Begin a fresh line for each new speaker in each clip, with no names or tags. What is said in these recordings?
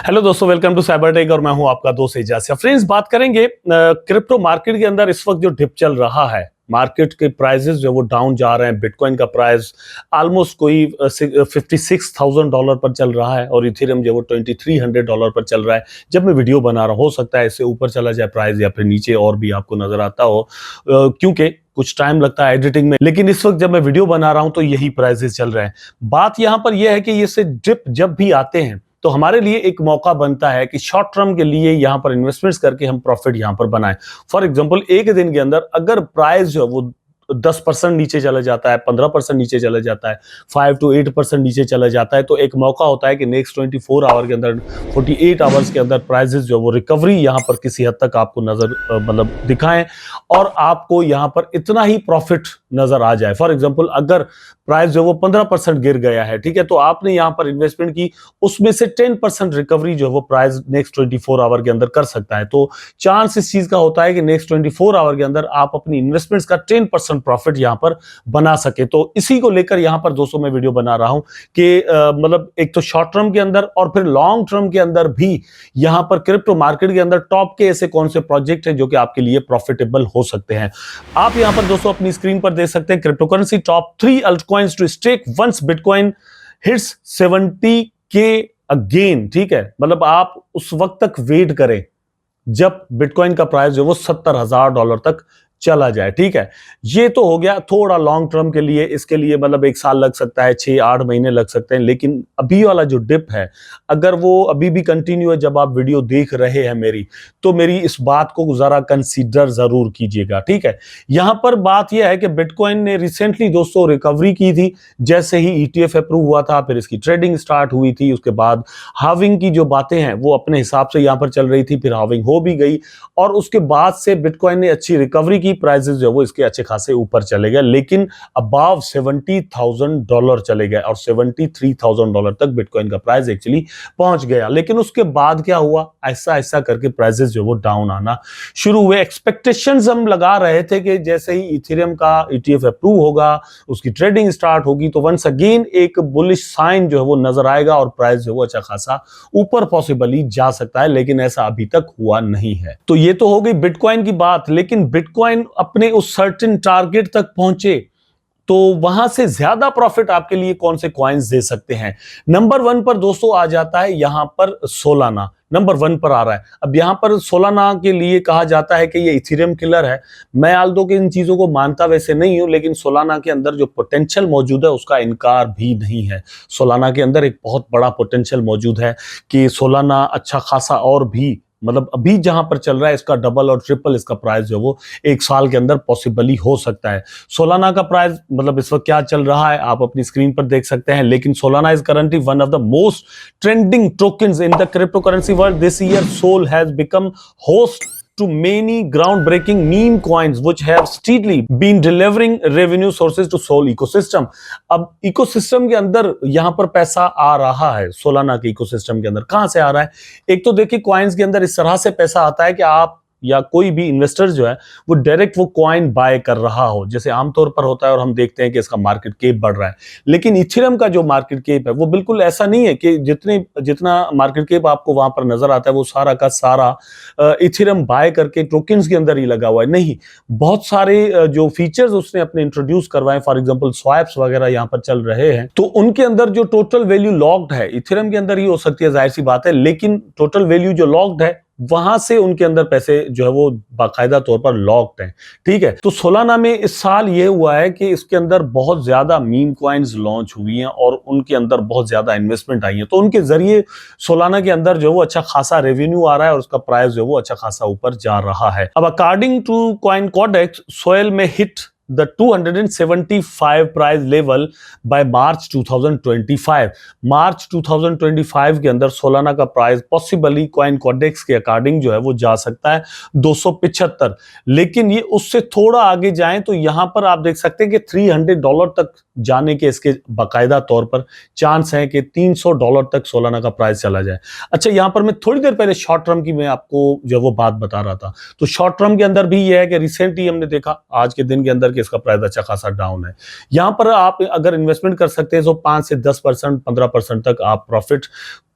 Hello दोस्तों, welcome to cyber tech और मैं हूं आपका दोस्त एजाज। फ्रेंड्स, बात करेंगे क्रिप्टो मार्केट के अंदर इस वक्त जो डिप चल रहा है, मार्केट के प्राइसेस जो वो डाउन जा रहे हैं। बिटकॉइन का प्राइस ऑलमोस्ट कोई $56,000 पर चल रहा है और इथेरियम जो वो $2,300 पर चल रहा है। जब मैं वीडियो बना रहा हूं, हो सकता है इससे ऊपर चला जाए प्राइस या फिर नीचे और भी आपको नजर आता हो, क्योंकि कुछ टाइम लगता है एडिटिंग में। लेकिन इस वक्त जब मैं वीडियो बना रहा हूं तो यही प्राइसेस चल रहे हैं। बात यहां पर यह है कि ये से डिप जब भी आते हैं तो हमारे लिए एक मौका बनता है कि शॉर्ट टर्म के लिए यहां पर इन्वेस्टमेंट्स करके हम प्रॉफिट यहां पर बनाएं। फॉर एग्जांपल, एक दिन के अंदर अगर प्राइस जो है वो 10% नीचे चला जाता है, 15% नीचे चला जाता है, 5 to 8% नीचे चला जाता है, तो एक मौका होता है कि नेक्स्ट 24 आवर के अंदर, 48 आवर्स के अंदर प्राइसेस जो वो रिकवरी यहां पर किसी हद तक आपको नजर मतलब दिखाएं और आपको यहां पर इतना ही प्रॉफिट नजर आ जाए। फॉर एग्जांपल, अगर प्राइस जो वो 15% गिर गया है, ठीक है, तो आपने यहां पर इन्वेस्टमेंट की, उसमें से 10% रिकवरी जो है वो प्राइस नेक्स्ट 24 आवर के अंदर कर सकता है। तो चांस इस चीज का होता है कि नेक्स्ट 24 आवर के अंदर आप अपनी इन्वेस्टमेंट्स का 10% प्रॉफिट यहां पर बना सके। तो इसी को लेकर यहां पर दोस्तों मैं वीडियो बना रहा हूं कि मतलब एक तो शॉर्ट टर्म के अंदर और फिर लॉन्ग टर्म के अंदर भी यहां पर क्रिप्टो मार्केट के अंदर टॉप के ऐसे कौन से प्रोजेक्ट हैं जो कि आपके लिए प्रॉफिटेबल हो सकते हैं। आप यहां पर दोस्तों अपनी स्क्रीन पर देख सकते हैं cryptocurrency top 3 altcoins to stake once bitcoin hits 70K again. ठीक है, मतलब आप उस वक्त तक वेट करें जब बिटकॉइन का प्राइस जो वो $70,000 तक चला जाए। ठीक है, ये तो हो गया थोड़ा लॉन्ग टर्म के लिए। इसके लिए मतलब 1 साल लग सकता है, 6-8 महीने लग सकते हैं। लेकिन अभी वाला जो डिप है, अगर वो अभी भी कंटिन्यू है, जब आप वीडियो देख रहे हैं मेरी, तो मेरी इस बात को जरा कंसीडर जरूर कीजिएगा। ठीक है, यहां पर बात यह है कि बिटकॉइन ने रिसेंटली दोस्तों रिकवरी की थी। जैसे ही ETF अप्रूव हुआ था, फिर इसकी ट्रेडिंग स्टार्ट हुई थी। उसके बाद हाविंग की जो बातें हैं वो अपने हिसाब से यहां पर चल रही थी, फिर हाविंग हो भी गई और उसके बाद से बिटकॉइन ने अच्छी रिकवरी की। प्राइसेस जो है वो इसके अच्छे खासे ऊपर चले गए, लेकिन अबाव $70,000 चले गए और $73,000 तक बिटकॉइन का प्राइस एक्चुअली पहुंच गया। लेकिन उसके बाद क्या हुआ, ऐसा ऐसा करके प्राइसेस जो वो डाउन आना शुरू हुए। एक्सपेक्टेशंस हम लगा रहे थे कि जैसे ही इथेरियम का ETF अप्रूव होगा, उसकी ट्रेडिंग स्टार्ट होगी, तो वंस अगेन एक बुलिश साइन जो है वो नजर आएगा और प्राइस जो है वो अच्छा खासा ऊपर पॉसिबली जा सकता है। लेकिन ऐसा अभी तक हुआ नहीं है। तो ये तो हो गई बिटकॉइन की बात। लेकिन बिटकॉइन अपने उस सर्टेन टारगेट तक पहुंचे तो वहां से ज्यादा प्रॉफिट आपके लिए कौन से कॉइन्स दे सकते हैं। नंबर 1 पर दोस्तों आ जाता है यहां पर सोलाना। नंबर 1 पर आ रहा है। अब यहां पर सोलाना के लिए कहा जाता है कि ये इथेरियम किलर है। मैं आल्दो के इन चीजों को मानता वैसे नहीं हूं, लेकिन सोलाना के अंदर जो पोटेंशियल मौजूद है उसका इनकार भी नहीं है। सोलाना के अंदर एक बहुत बड़ा पोटेंशियल मौजूद है कि सोलाना अच्छा खासा और भी, मतलब अभी जहां पर चल रहा है इसका डबल और ट्रिपल इसका प्राइस जो वो 1 साल के अंदर पॉसिबली हो सकता है। सोलाना का प्राइस मतलब इस वक्त क्या चल रहा है आप अपनी स्क्रीन पर देख सकते हैं। लेकिन Solana is currently one of the most trending tokens in the crypto currency world. This year Sol has become host to many groundbreaking meme coins which have steadily been delivering revenue sources to Sol ecosystem। अब ecosystem के अंदर यहां पर पैसा आ रहा है। Solana के ecosystem के अंदर कहां से आ रहा है? एक तो देखिए, कॉइन्स के अंदर इस तरह से पैसा आता है कि आप या कोई भी इन्वेस्टर जो है वो डायरेक्ट वो कॉइन बाय कर रहा हो, जैसे आमतौर पर होता है, और हम देखते हैं कि इसका मार्केट कैप बढ़ रहा है। लेकिन इथेरियम का जो मार्केट कैप है वो बिल्कुल ऐसा नहीं है कि जितना मार्केट कैप आपको वहां पर नजर आता है वो सारा का सारा इथेरियम बाय करके टोकन्स के अंदर ही लगा हुआ है। नहीं, बहुत सारे जो फीचर्स उसने अपने इंट्रोड्यूस करवाए, फॉर एग्जांपल स्वैप्स वगैरह यहां पर चल रहे हैं, तो उनके अंदर जो टोटल वैल्यू लॉक्ड है इथेरियम के अंदर ही हो सकती है, जाहिर सी बात है। लेकिन टोटल वैल्यू जो लॉक्ड है वहां से उनके अंदर पैसे जो है वो बाकायदा तौर पर लॉक्ड हैं। ठीक है, तो सोलाना में इस साल ये हुआ है कि इसके अंदर बहुत ज्यादा मीम कॉइन्स लॉन्च हुई हैं और उनके अंदर बहुत ज्यादा इन्वेस्टमेंट आई है, तो उनके जरिए सोलाना के अंदर जो वो अच्छा खासा रेवेन्यू आ रहा है और उसका प्राइस जो वो अच्छा खासा ऊपर जा रहा है। अब अकॉर्डिंग टू कॉइन कॉडेक्स, सोयल में hit the 275 price level by March 2025। मार्च 2025 के अंदर सोलाना का प्राइस पॉसिबली कॉइन कॉडेक्स के अकॉर्डिंग जो है वो जा सकता है 275। लेकिन ये उससे थोड़ा आगे जाएं तो यहां पर आप देख सकते हैं कि $300 तक जाने के इसके बाकायदा तौर पर चांस है कि $300 तक सोलाना का प्राइस चला जाए। अच्छा, यहां पर मैं थोड़ी देर पहले शॉर्ट टर्म की मैं आपको जो वो बात बता रहा था, तो शॉर्ट टर्म के अंदर भी यह है कि रिसेंटली हमने देखा आज के दिन के अंदर इसका प्राइस अच्छा खासा डाउन है। यहां पर आप अगर इन्वेस्टमेंट कर सकते हैं तो 5 से 10%, 15% तक आप प्रॉफिट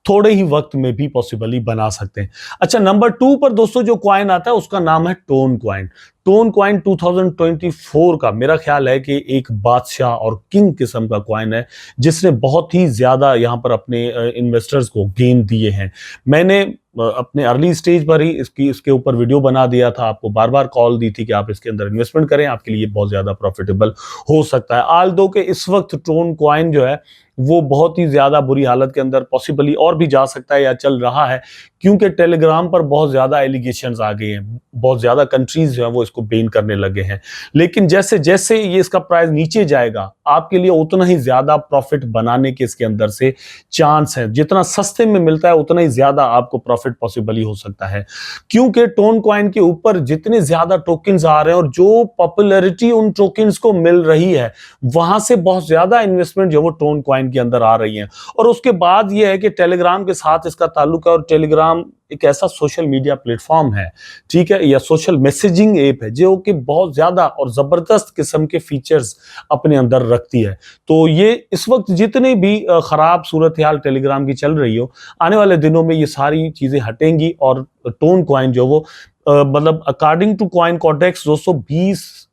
थोड़े ही वक्त में भी पॉसिबली बना सकते हैं। अच्छा, नंबर 2 पर दोस्तों जो कॉइन आता है उसका नाम है टोन कॉइन। टोन कॉइन 2024 का मेरा ख्याल है कि एक बादशाह और किंग किस्म का कॉइन है, जिसने बहुत ही ज्यादा यहां पर अपने इन्वेस्टर्स को गेन दिए हैं। मैंने अपने अर्ली स्टेज पर ही इसके ऊपर वीडियो बना दिया था, आपको बार बार कॉल दी थी कि आप इसके अंदर इन्वेस्टमेंट करें, आपके लिए बहुत ज्यादा प्रॉफिटेबल हो सकता है। आल दो के इस वक्त टोन कॉइन जो है वो बहुत ही ज्यादा बुरी हालत के अंदर पॉसिबली और भी जा सकता है या चल रहा है, क्योंकि टेलीग्राम पर बहुत ज्यादा एलिगेशंस आ गए हैं, बहुत ज्यादा कंट्रीज जो है वो इसको बैन करने लगे हैं। लेकिन जैसे जैसे ये इसका प्राइस नीचे जाएगा, आपके लिए उतना ही ज्यादा प्रॉफिट बनाने के इसके अंदर से चांस है। जितना सस्ते में मिलता है उतना ही ज्यादा आपको प्रॉफिट पॉसिबली हो सकता है, क्योंकि टोन कॉइन के ऊपर जितने ज्यादा टोकन्स आ रहे हैं और जो पॉपुलैरिटी उन टोकन्स को मिल रही है, वहां से बहुत ज्यादा इन्वेस्टमेंट जो वो टोन कॉइन के अंदर आ रही है। और उसके बाद ये है कि टेलीग्राम के साथ इसका ताल्लुक है, और टेलीग्राम एक ऐसा सोशल मीडिया प्लेटफॉर्म है, ठीक है, या सोशल मैसेजिंग ऐप है, जो कि बहुत ज्यादा और जबरदस्त किस्म के फीचर्स अपने अंदर रखती है। तो ये इस वक्त जितने भी खराब सूरत हाल टेलीग्राम की चल रही हो, आने वाले दिनों में ये सारी चीजें हटेंगी और टोन कॉइन जो वो मतलब अकॉर्डिंग टू कॉइन कॉडेक्स दोस्तों $20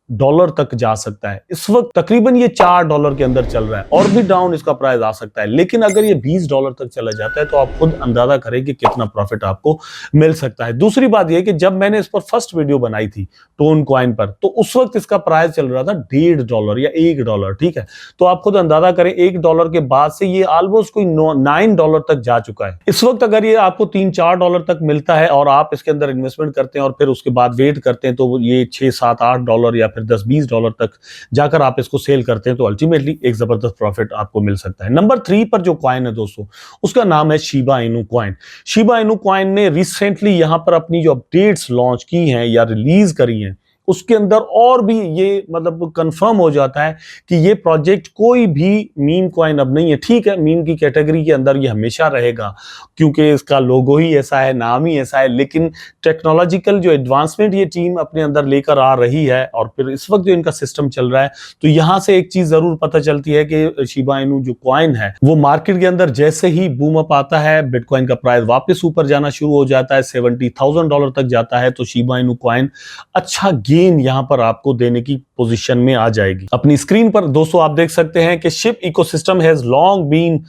तक जा सकता है। इस वक्त तकरीबन ये $4 के अंदर चल रहा है, और भी डाउन इसका प्राइस आ सकता है। लेकिन अगर ये $20 तक चला जाता है तो आप खुद अंदाजा करें कि कितना प्रॉफिट आपको मिल सकता है। दूसरी बात यह कि जब मैंने इस पर फर्स्ट वीडियो बनाई थी टोन कॉइन पर, तो उस वक्त इसका प्राइस चल रहा था $1.5 या $1, ठीक है। तो आप खुद अंदाजा करें, $1 के बाद से ये ऑलमोस्ट कोई $9 तक जा चुका है। इस वक्त अगर ये आपको $3-4 तक मिलता है और आप इसके अंदर इन्वेस्टमेंट करते हैं और फिर उसके बाद वेट करते हैं, तो ये $6-7-8 या फिर $10-20 तक जाकर आप इसको सेल करते हैं, तो अल्टीमेटली एक जबरदस्त प्रॉफिट आपको मिल सकता है। नंबर 3 पर जो कॉइन है दोस्तों, उसका नाम है Shiba Inu coin. Shiba Inu coin ने रिसेंटली यहां पर अपनी जो अपडेट्स लॉन्च की हैं या रिलीज करी हैं, उसके अंदर और भी ये मतलब कंफर्म हो जाता है कि ये प्रोजेक्ट कोई भी मीम कॉइन अब नहीं है। ठीक है, मीम की कैटेगरी के अंदर ये हमेशा रहेगा, क्योंकि इसका लोगो ही ऐसा है, नाम ही ऐसा है, लेकिन टेक्नोलॉजिकल जो एडवांसमेंट ये टीम अपने अंदर लेकर आ रही है, और फिर इस वक्त जो इनका सिस्टम चल रहा है, तो यहां से एक चीज जरूर पता चलती है कि शिबा इनू जो कॉइन है वो मार्केट के अंदर जैसे ही बूम अप आता है, बिटकॉइन का प्राइस वापस ऊपर जाना शुरू हो जाता है, $70,000 तक जाता है, तो शिबा इनू कॉइन अच्छा गेन यहां पर आपको देने की पोजीशन में आ जाएगी। अपनी स्क्रीन पर दोस्तों आप देख सकते हैं कि Shib ecosystem has long been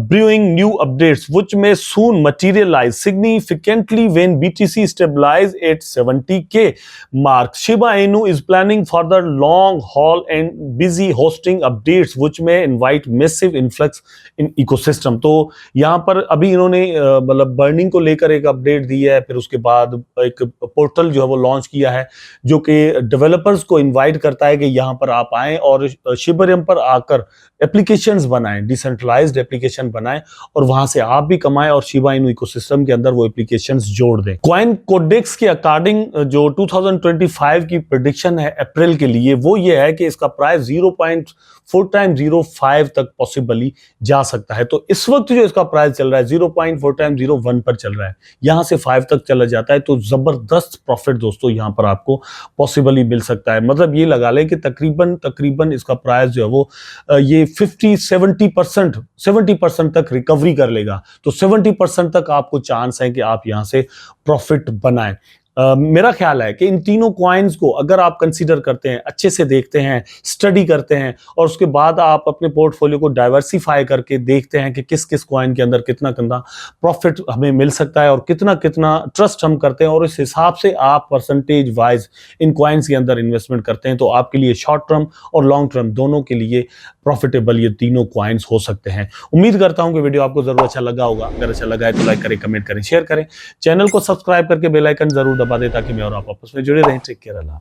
brewing new updates which may soon materialize significantly when BTC stabilize at 70K mark. Shiba Inu is planning for the long haul and busy hosting updates which may invite massive influx in ecosystem. तो यहाँ पर अभी इन्होंने मतलब burning को लेकर एक update दी है, फिर उसके बाद एक पोर्टल जो है वो लॉन्च किया है, जो कि डेवलपर्स को इनवाइट करता है कि यहाँ पर आप आएं और शिबरियम पर आकर एप्लीकेशंस बनाएं, डिसेंट्रलाइज्ड एप्लीकेशन बनाएं, और वहां से आप भी कमाएं और शिबा इनू इकोसिस्टम के अंदर वो एप्लीकेशंस जोड़ दें। कॉइन कोडेक्स के अकॉर्डिंग जो 2025 की प्रेडिक्शन है अप्रैल के लिए, वो ये है कि इसका प्राइस 0.4x05 तक पॉसिबली जा सकता है। तो इस वक्त जो इसका प्राइस चल रहा है 0.4x01 पर चल रहा है, यहां से 5 तक चला जाता है, तो जबरदस्त प्रॉफिट दोस्तों यहां पर आपको पॉसिबली मिल सकता है। मतलब ये लगा लें कि तकरीबन इसका प्राइस जो है वो ये 70% तक रिकवरी कर लेगा, तो 70% तक आपको चांस है कि आप यहां से प्रॉफिट बनाएं। मेरा ख्याल है कि इन तीनों कॉइन्स को अगर आप कंसीडर करते हैं, अच्छे से देखते हैं, स्टडी करते हैं, और उसके बाद आप अपने पोर्टफोलियो को डाइवर्सिफाई करके देखते हैं कि किस किस कॉइन के अंदर कितना कितना प्रॉफिट हमें मिल सकता है और कितना कितना ट्रस्ट हम करते हैं, और इस हिसाब से आप परसेंटेज वाइज इन कॉइन्स के अंदर इन्वेस्टमेंट करते हैं, तो आपके लिए शॉर्ट टर्म और लॉन्ग टर्म दोनों के लिए प्रॉफिटेबल ये तीनों कॉइन्स हो सकते हैं। उम्मीद करता हूं कि वीडियो आपको जरूर अच्छा लगा होगा। अगर अच्छा लगा है तो लाइक करें, कमेंट करें, शेयर करें, चैनल को सब्सक्राइब करके बेल आइकन जरूर दबा दें ताकि मैं और आप आपस में जुड़े रहें। टेक केयर, अल्लाह।